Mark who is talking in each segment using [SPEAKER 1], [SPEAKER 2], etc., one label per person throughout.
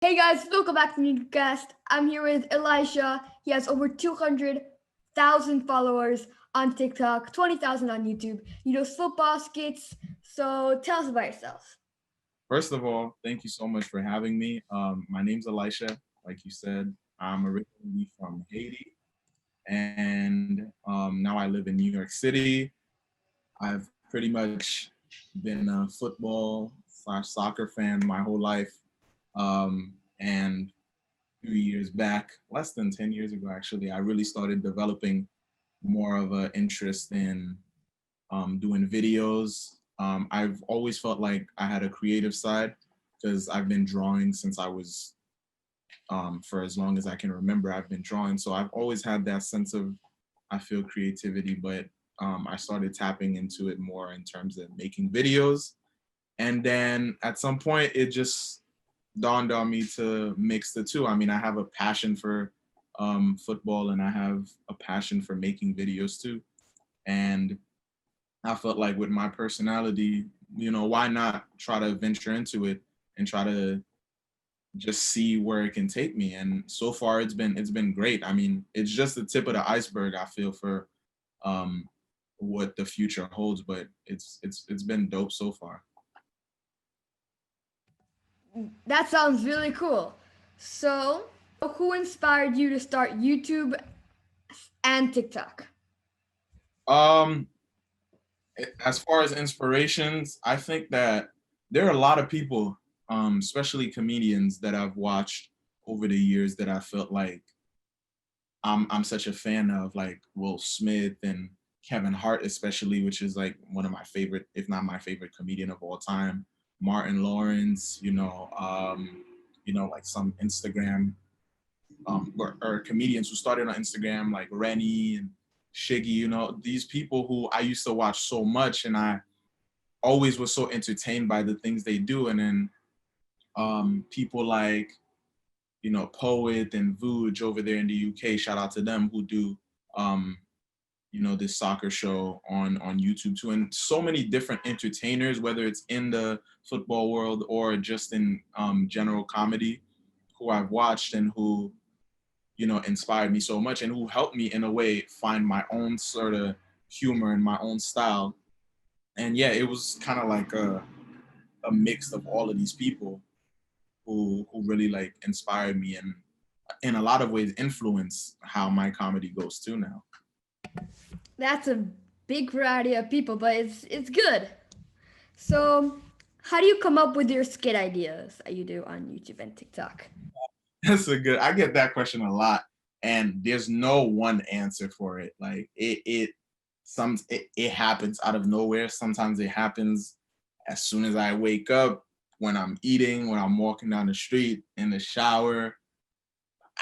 [SPEAKER 1] Hey guys, welcome back to Nicocast. I'm here with Elisha. He has over 200,000 followers on TikTok, 20,000 on YouTube. He does football skits. So tell us about yourself.
[SPEAKER 2] First of all, thank you so much for having me. My name's Elisha. Like you said, I'm originally from Haiti, and now I live in New York City. I've pretty much been a football/soccer fan my whole life. And 2 years back, less than 10 years ago, actually, I really started developing more of an interest in doing videos. I've always felt like I had a creative side because I've been drawing since I was, for as long as I can remember, I've been drawing. So I've always had that sense of, I feel creativity, but I started tapping into it more in terms of making videos. And then at some point, it just dawned on me to mix the two. I mean, I have a passion for football and I have a passion for making videos too. And I felt like with my personality, why not try to venture into it and try to just see where it can take me. And so far it's been great. I mean, it's just the tip of the iceberg, I feel, for um what the future holds, but it's been dope so far.
[SPEAKER 1] That sounds really cool. So, who inspired you to start YouTube and TikTok?
[SPEAKER 2] Um as far as inspirations, I think that there are a lot of people, especially comedians that I've watched over the years that I felt like I'm such a fan of, like Will Smith and Kevin Hart, especially, which is like one of my favorite, if not my favorite comedian of all time. Martin Lawrence, like some Instagram or comedians who started on Instagram, like Rennie and Shiggy, these people who I used to watch so much, and I always was so entertained by the things they do. And then people like Poet and Vuj over there in the UK. Shout out to them who do um, this soccer show on YouTube too, and so many different entertainers, whether it's in the football world or just in general comedy, who I've watched and who inspired me so much and who helped me in a way find my own sort of humor and my own style. And yeah, it was kind of like a mix of all of these people who really like inspired me and in a lot of ways influence how my comedy goes too now.
[SPEAKER 1] That's a big variety of people, but it's good. So, how do you come up with your skit ideas that you do on YouTube and TikTok?
[SPEAKER 2] I get that question a lot, and there's no one answer for it. Like it happens out of nowhere. Sometimes it happens as soon as I wake up, when I'm eating, when I'm walking down the street, in the shower,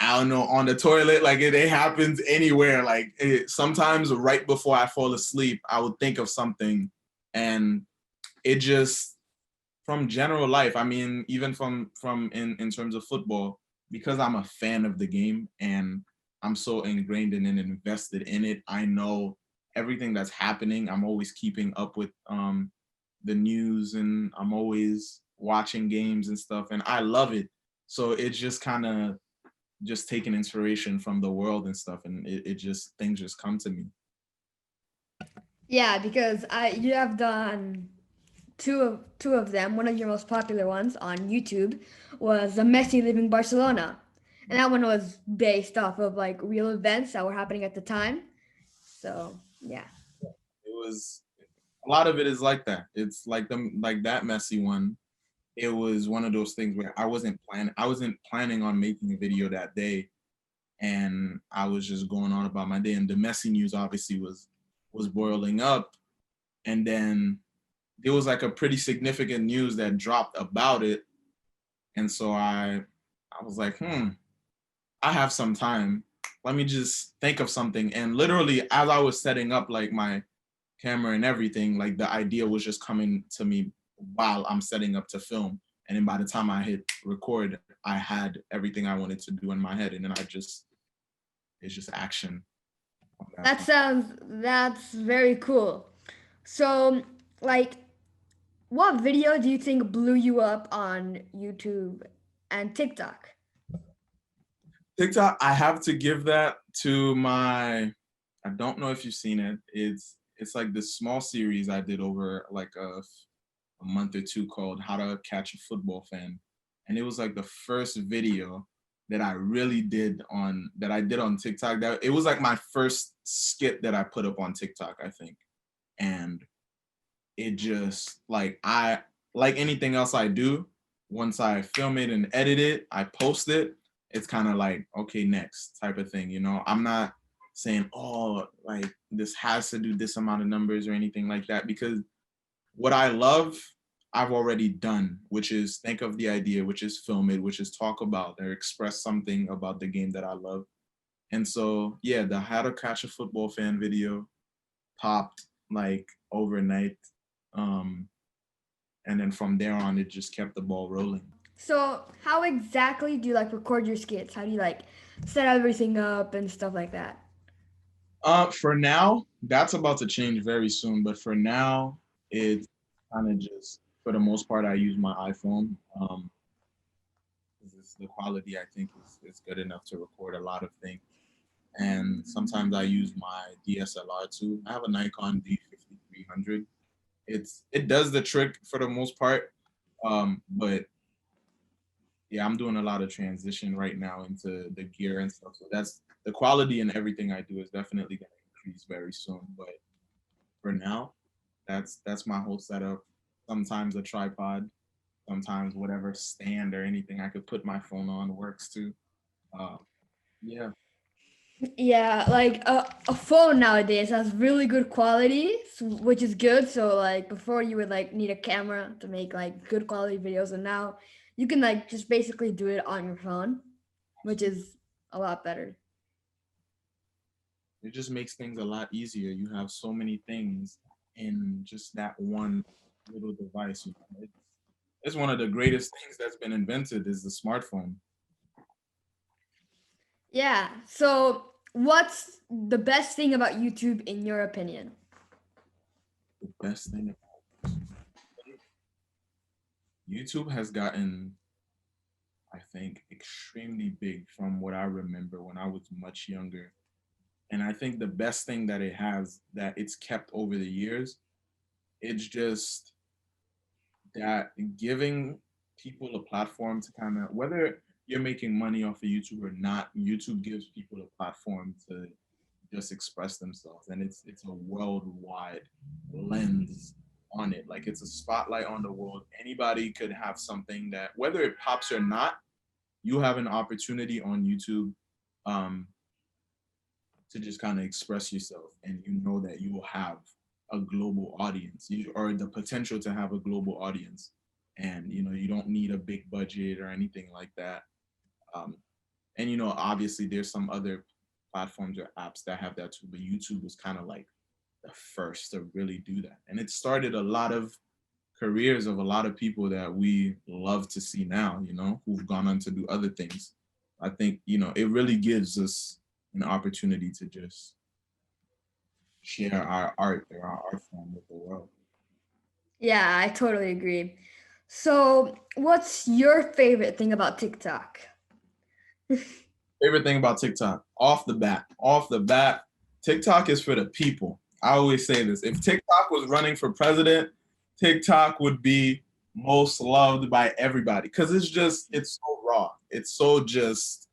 [SPEAKER 2] I don't know, on the toilet. Like it happens anywhere. Like sometimes right before I fall asleep, I would think of something, and it just, from general life. I mean, even from in terms of football, because I'm a fan of the game and I'm so ingrained in it and invested in it. I know everything that's happening. I'm always keeping up with the news, and I'm always watching games and stuff, and I love it. So it's just kind of just taking inspiration from the world and stuff, and it just, things just come to me.
[SPEAKER 1] Yeah, because I you have done two of them. One of your most popular ones on YouTube was the Messi leaving Barcelona, and that one was based off of like real events that were happening at the time. So yeah,
[SPEAKER 2] It was, a lot of it is like that. It's like them, like that messy one. It was one of those things where I wasn't planning on making a video that day, and I was just going on about my day, and the messy news obviously was boiling up. And then there was like a pretty significant news that dropped about it. And so I was like, I have some time. Let me just think of something. And literally, as I was setting up like my camera and everything, like the idea was just coming to me while I'm setting up to film. And then by the time I hit record, I had everything I wanted to do in my head. And then it's just action on that point.
[SPEAKER 1] that's very cool. So like, what video do you think blew you up on YouTube and TikTok?
[SPEAKER 2] TikTok, I have to give that to I don't know if you've seen it. It's like this small series I did over like a month or two called How to Catch a Football Fan. And it was like the first video that I really did on TikTok. That it was like my first skit that I put up on TikTok, I think. And it just like anything else I do, once I film it and edit it, I post it, it's kind of like, okay, next type of thing, you know. I'm not saying, oh, like this has to do this amount of numbers or anything like that, because what I love, I've already done, which is think of the idea, which is film it, which is talk about or express something about the game that I love. And so, yeah, the How to Catch a Football Fan video popped like overnight. Um, and then from there on, it just kept the ball rolling.
[SPEAKER 1] So how exactly do you like record your skits? How do you like set everything up and stuff like that?
[SPEAKER 2] For now, that's about to change very soon. But for now, it's kind of just, for the most part, I use my iPhone. 'Cause the quality I think is good enough to record a lot of things. And sometimes I use my DSLR too. I have a Nikon D5300. It does the trick for the most part. But yeah, I'm doing a lot of transition right now into the gear and stuff. So that's the quality and everything I do is definitely going to increase very soon. But for now, that's my whole setup. Sometimes a tripod, sometimes whatever stand or anything I could put my phone on works too. Uh, yeah,
[SPEAKER 1] Yeah, like a phone nowadays has really good quality, which is good. So like before you would like need a camera to make like good quality videos, and now you can like just basically do it on your phone, which is a lot better.
[SPEAKER 2] it just makes things a lot easier. You have so many things in just that one little device. You know? It's one of the greatest things that's been invented is the smartphone.
[SPEAKER 1] Yeah. So what's the best thing about YouTube in your opinion?
[SPEAKER 2] The best thing about YouTube has gotten, I think, extremely big from what I remember when I was much younger. And I think the best thing that it has that it's kept over the years, it's just that giving people a platform to kind of, whether you're making money off of YouTube or not, YouTube gives people a platform to just express themselves. And it's a worldwide lens on it. Like it's a spotlight on the world. Anybody could have something that, whether it pops or not, you have an opportunity on YouTube um, to just kind of express yourself, and you know that you will have a global audience, or the potential to have a global audience, and you know you don't need a big budget or anything like that. Um, and you know, obviously, there's some other platforms or apps that have that too, but YouTube was kind of like the first to really do that, and it started a lot of careers of a lot of people that we love to see now, you know, who've gone on to do other things. I think, you know, it really gives us an opportunity to just share our art or our art form with the world.
[SPEAKER 1] Yeah, I totally agree. So what's your favorite thing about TikTok?
[SPEAKER 2] Favorite thing about TikTok, off the bat, TikTok is for the people. I always say this. If TikTok was running for president, TikTok would be most loved by everybody because it's so raw. It's so just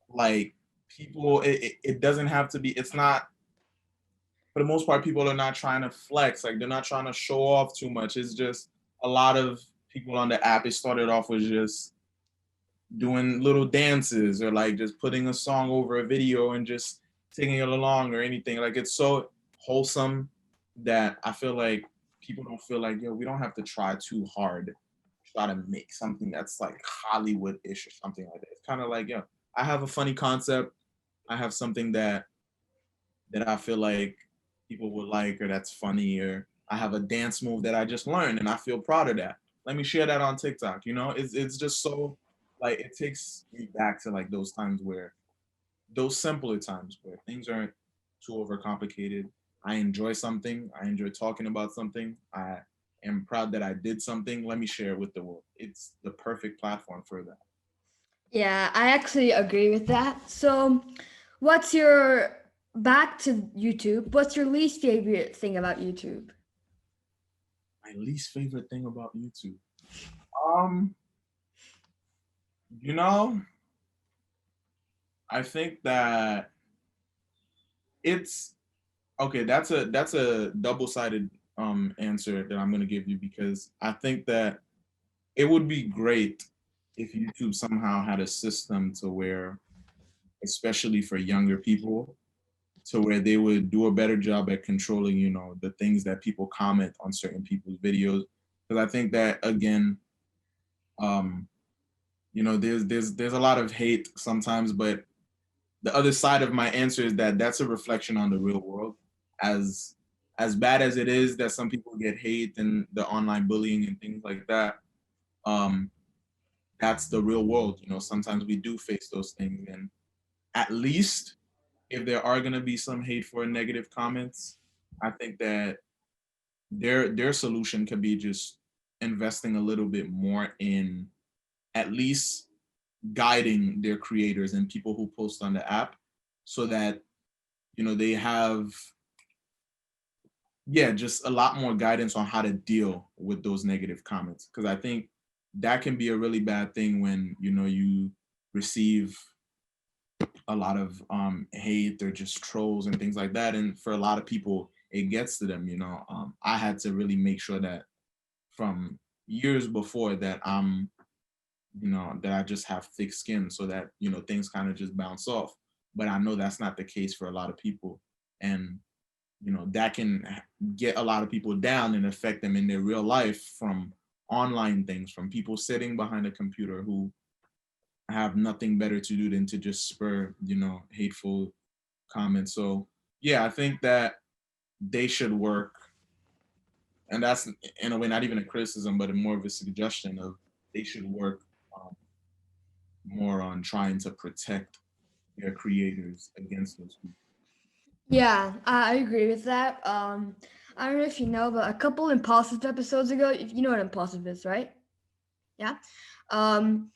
[SPEAKER 2] like people, it doesn't have to be, it's not, for the most part, people are not trying to flex. Like they're not trying to show off too much. It's just a lot of people on the app, it started off with just doing little dances or like just putting a song over a video and just singing it along or anything. Like it's so wholesome that I feel like people don't feel like, yo, we don't have to try too hard to try to make something that's like Hollywood-ish or something like that. It's kind of like, yo, I have a funny concept. I have something that I feel like people would like or that's funny, or I have a dance move that I just learned and I feel proud of that. Let me share that on TikTok. You know, it's just so like it takes me back to like those times where those simpler times where things aren't too overcomplicated. I enjoy something. I enjoy talking about something. am proud that I did something, let me share it with the world. It's the perfect platform for that.
[SPEAKER 1] Yeah, I actually agree with that. So, what's your back to YouTube? What's your least favorite thing about YouTube?
[SPEAKER 2] My least favorite thing about YouTube. Um, you know, I think that it's okay. That's a double-sided answer that I'm gonna give you, because I think that it would be great if YouTube somehow had a system to where, especially for younger people, to where they would do a better job at controlling, the things that people comment on certain people's videos. Because I think that, again, um, there's a lot of hate sometimes, but the other side of my answer is that that's a reflection on the real world. As as bad as it is that some people get hate and the online bullying and things like that, um, that's the real world. Sometimes we do face those things, and at least if there are gonna be some hateful or negative comments, I think that their solution could be just investing a little bit more in at least guiding their creators and people who post on the app, so that they have, yeah, just a lot more guidance on how to deal with those negative comments, because I think that can be a really bad thing when you receive a lot of hate or just trolls and things like that. And for a lot of people, it gets to them. I had to really make sure that from years before that that I just have thick skin, so that things kind of just bounce off. But I know that's not the case for a lot of people, and that can get a lot of people down and affect them in their real life from online things, from people sitting behind a computer who have nothing better to do than to just spur hateful comments. So yeah, I think that they should work, and that's in a way not even a criticism but more of a suggestion of they should work um, more on trying to protect their creators against those people.
[SPEAKER 1] Yeah, I agree with that. I don't know if you know, but a couple Impulsive episodes ago, if you know what Impulsive is, right? Yeah. Um,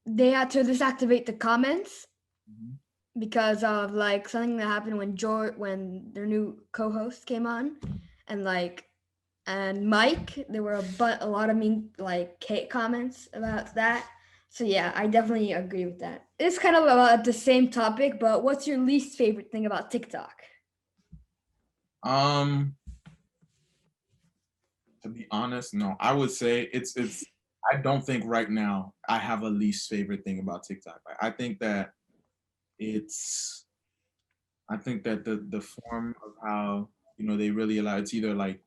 [SPEAKER 1] they had to deactivate the comments
[SPEAKER 2] Mhm.
[SPEAKER 1] because of like something that happened when their new co-host came on, and Mike, there were a lot of mean like hate comments about that. So yeah, I definitely agree with that. It's kind of about the same topic, but what's your least favorite thing about TikTok?
[SPEAKER 2] um to be honest, no, I would say it's I don't think right now I have a least favorite thing about TikTok. I think that it's I think that the form of how they really allow, it's either like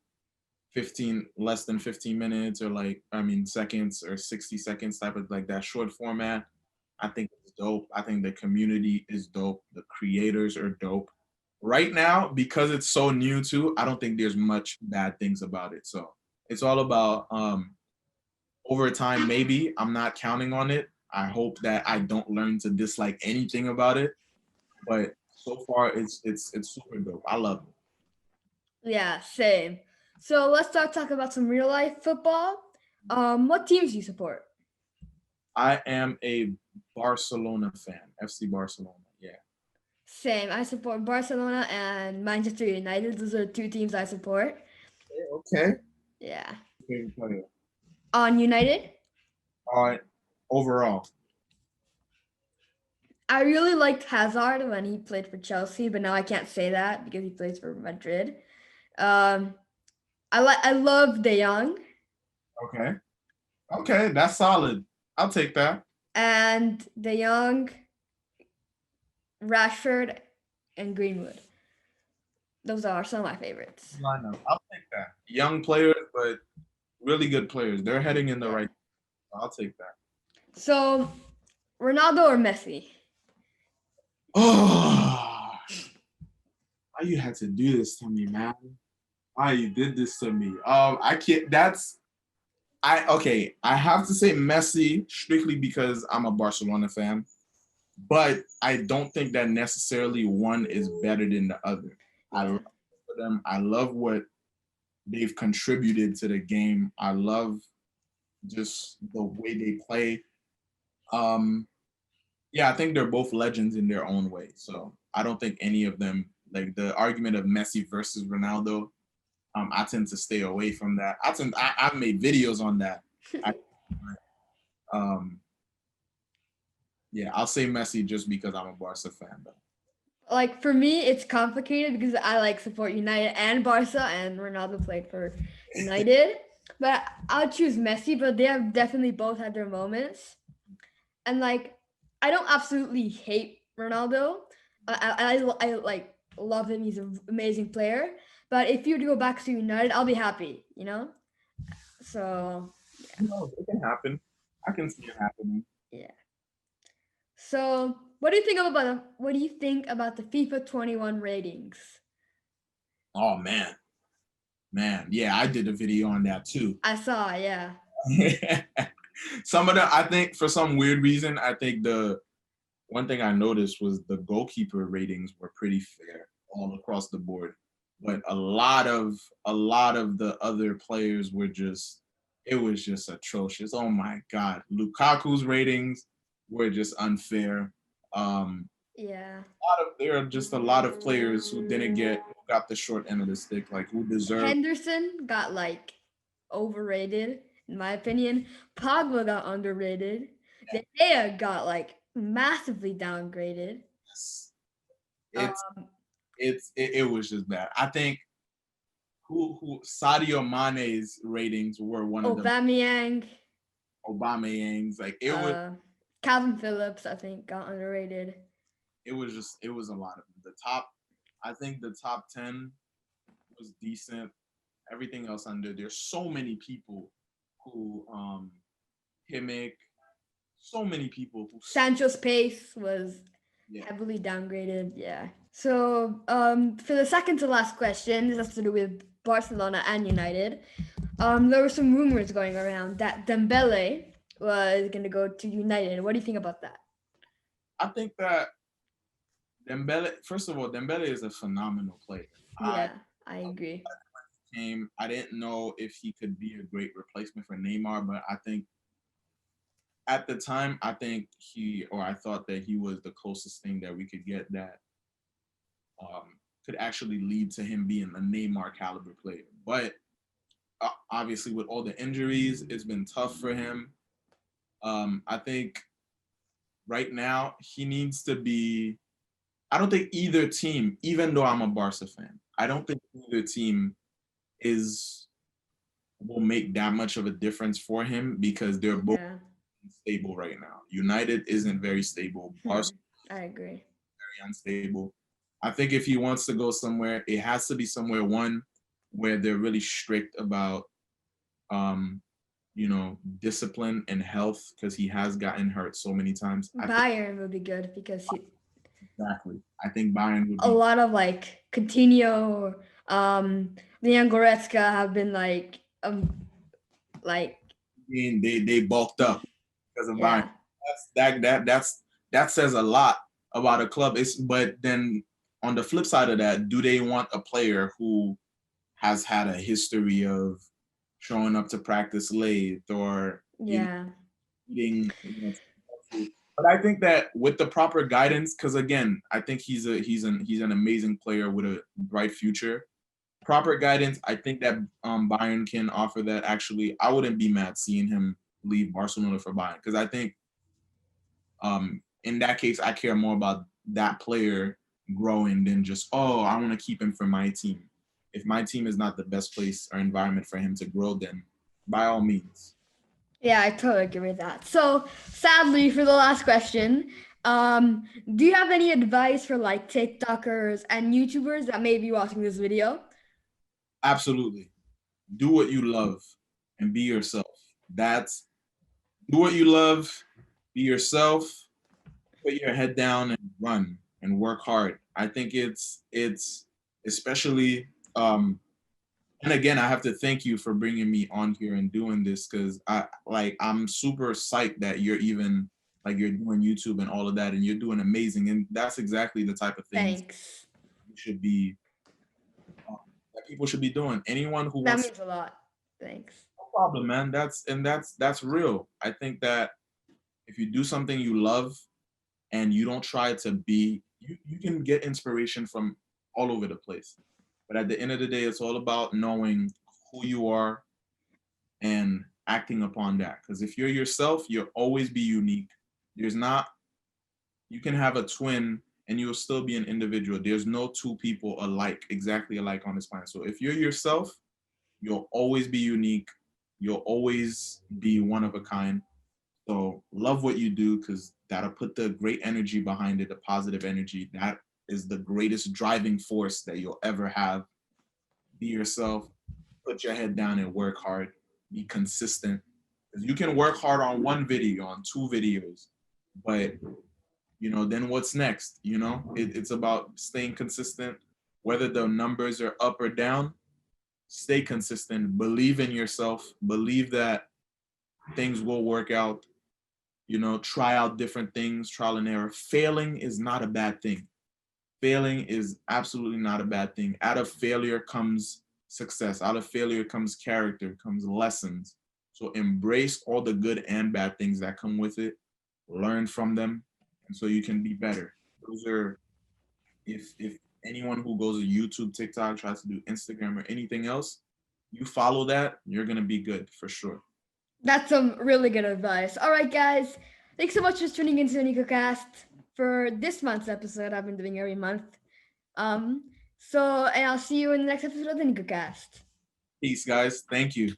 [SPEAKER 2] 15 less than 15 minutes, or like, I mean, seconds, or 60 seconds, type of like that short format. I think it's dope. I think the community is dope. The creators are dope. Right now, because it's so new too, I don't think there's much bad things about it. So it's all about over time, maybe. I'm not counting on it. I hope that I don't learn to dislike anything about it. But so far it's super dope. I love it.
[SPEAKER 1] Yeah, same. So let's start talking about some real life football. What teams do you support?
[SPEAKER 2] I am a Barcelona fan, FC Barcelona. Yeah.
[SPEAKER 1] Same. I support Barcelona and Manchester United. Those are two teams I support.
[SPEAKER 2] Okay.
[SPEAKER 1] Yeah.
[SPEAKER 2] Favorite player.
[SPEAKER 1] On United,
[SPEAKER 2] All right. Overall.
[SPEAKER 1] I really liked Hazard when he played for Chelsea, but now I can't say that because he plays for Madrid. Um, I love De Jong
[SPEAKER 2] Okay. Okay, that's solid. I'll take that.
[SPEAKER 1] and De Jong, Rashford, and Greenwood. Those are some of my favorites.
[SPEAKER 2] Lineup. I'll take that. Young players, but really good players. They're heading in the
[SPEAKER 1] Yeah.
[SPEAKER 2] right. I'll take that.
[SPEAKER 1] So Ronaldo or Messi?
[SPEAKER 2] Oh, why you had to do this to me, man? Why you did this to me? I can't. Okay. I have to say Messi strictly because I'm a Barcelona fan, but I don't think that necessarily one is better than the other. I
[SPEAKER 1] Yeah.
[SPEAKER 2] love them. I love what they've contributed to the game. I love just the way they play. Yeah, I think they're both legends in their own way. So I don't think any of them, like the argument of Messi versus Ronaldo, I tend to stay away from that. I've made videos on that. Um, yeah, I'll say Messi just because I'm a Barca fan, though.
[SPEAKER 1] Like for me, it's complicated because I like support United and Barca, and Ronaldo played for United. But I'll choose Messi. But they have definitely both had their moments, and like I don't absolutely hate Ronaldo. I like love him. He's an amazing player. But if you go back to United, I'll be happy. You know. So
[SPEAKER 2] No, it can happen. I can see it happening.
[SPEAKER 1] yeah. So what do you think about the FIFA 21 ratings?
[SPEAKER 2] Oh man, yeah, I did a video on that too.
[SPEAKER 1] I saw, yeah.
[SPEAKER 2] Some of the, I think for some weird reason, I think the one thing I noticed was the goalkeeper ratings were pretty fair all across the board, but a lot of the other players were just, it was just atrocious. Oh my God, Lukaku's ratings were just unfair.
[SPEAKER 1] Yeah.
[SPEAKER 2] There are just a lot of players who got the short end of the stick, like who deserve.
[SPEAKER 1] Henderson got like overrated, in my opinion. Pogba got underrated. De Gea got like massively downgraded.
[SPEAKER 2] It was just bad. I think who Sadio Mane's ratings were one of the
[SPEAKER 1] Aubameyang,
[SPEAKER 2] Aubameyang's, like it was
[SPEAKER 1] Calvin Phillips, I think, got underrated.
[SPEAKER 2] it was a lot of them. I think the top 10 was decent. Everything else under, there's so many people who Kimmich, so many people who
[SPEAKER 1] Sancho's pace was
[SPEAKER 2] yeah.
[SPEAKER 1] heavily downgraded. Yeah. So for the second to last question, this has to do with Barcelona and United. There were some rumors going around that Dembele was going to go to United. What do you think about that?
[SPEAKER 2] I think that Dembele, first of all, Dembele is a phenomenal player.
[SPEAKER 1] Yeah, I agree.
[SPEAKER 2] I didn't know if he could be a great replacement for Neymar, but I think at the time, I thought that he was the closest thing that we could get that could actually lead to him being a Neymar caliber player. But obviously, with all the injuries, it's been tough for him. I think right now he needs to be. I don't think either team, even though I'm a Barca fan, I don't think either team will make that much of a difference for him because they're both stable right now. United isn't very stable. Barca,
[SPEAKER 1] I agree.
[SPEAKER 2] Very unstable. I think if he wants to go somewhere, it has to be somewhere, one, where they're really strict about discipline and health, because he has gotten hurt so many times.
[SPEAKER 1] Bayern would be good because
[SPEAKER 2] exactly. I think Bayern would be
[SPEAKER 1] a lot of like Coutinho, Leon Goretzka have been like
[SPEAKER 2] they bulked up because of Bayern. That says a lot about a club. But then on the flip side of that, do they want a player who has had a history of showing up to practice late or eating? But I think that with the proper guidance, because again, I think he's an amazing player with a bright future. Proper guidance, I think that Bayern can offer that. Actually, I wouldn't be mad seeing him leave Barcelona for Bayern, because I think in that case, I care more about that player growing than just, oh, I want to keep him for my team. If my team is not the best place or environment for him to grow, then by all means.
[SPEAKER 1] Yeah, I totally agree with that. So sadly, for the last question, do you have any advice for like TikTokers and YouTubers that may be watching this video?
[SPEAKER 2] Absolutely. Do what you love and be yourself. Do what you love, be yourself, put your head down and run and work hard. I think it's especially and again, I have to thank you for bringing me on here and doing this, because I'm super psyched that you're even you're doing YouTube and all of that, and you're doing amazing. And that's exactly the type of things you should be people should be doing. Anyone who
[SPEAKER 1] That
[SPEAKER 2] wants,
[SPEAKER 1] means a lot. Thanks.
[SPEAKER 2] no problem, man. That's real. I think that if you do something you love and you don't try to be, you can get inspiration from all over the place. But at the end of the day, it's all about knowing who you are and acting upon that. Because if you're yourself, you'll always be unique. There's not, you can have a twin and you'll still be an individual. There's no two people alike, exactly alike on this planet. So if you're yourself, you'll always be unique. You'll always be one of a kind. So love what you do, because that'll put the great energy behind it, the positive energy. That is the greatest driving force that you'll ever have. Be yourself, put your head down and work hard. Be consistent. 'Cause you can work hard on one video, on two videos, but then what's next? It's about staying consistent, whether the numbers are up or down. Stay consistent, believe in yourself, believe that things will work out. Try out different things, trial and error. Failing is not a bad thing. Failing is absolutely not a bad thing. Out of failure comes success. Out of failure comes character, comes lessons. So embrace all the good and bad things that come with it. Learn from them, and so you can be better. Those are, if anyone who goes to YouTube, TikTok, tries to do Instagram or anything else, you follow that, you're gonna be good for sure.
[SPEAKER 1] That's some really good advice. All right, guys. Thanks so much for tuning into the Nicocast for this month's episode. I've been doing every month. And I'll see you in the next episode of the Nicocast.
[SPEAKER 2] Peace, guys. Thank you.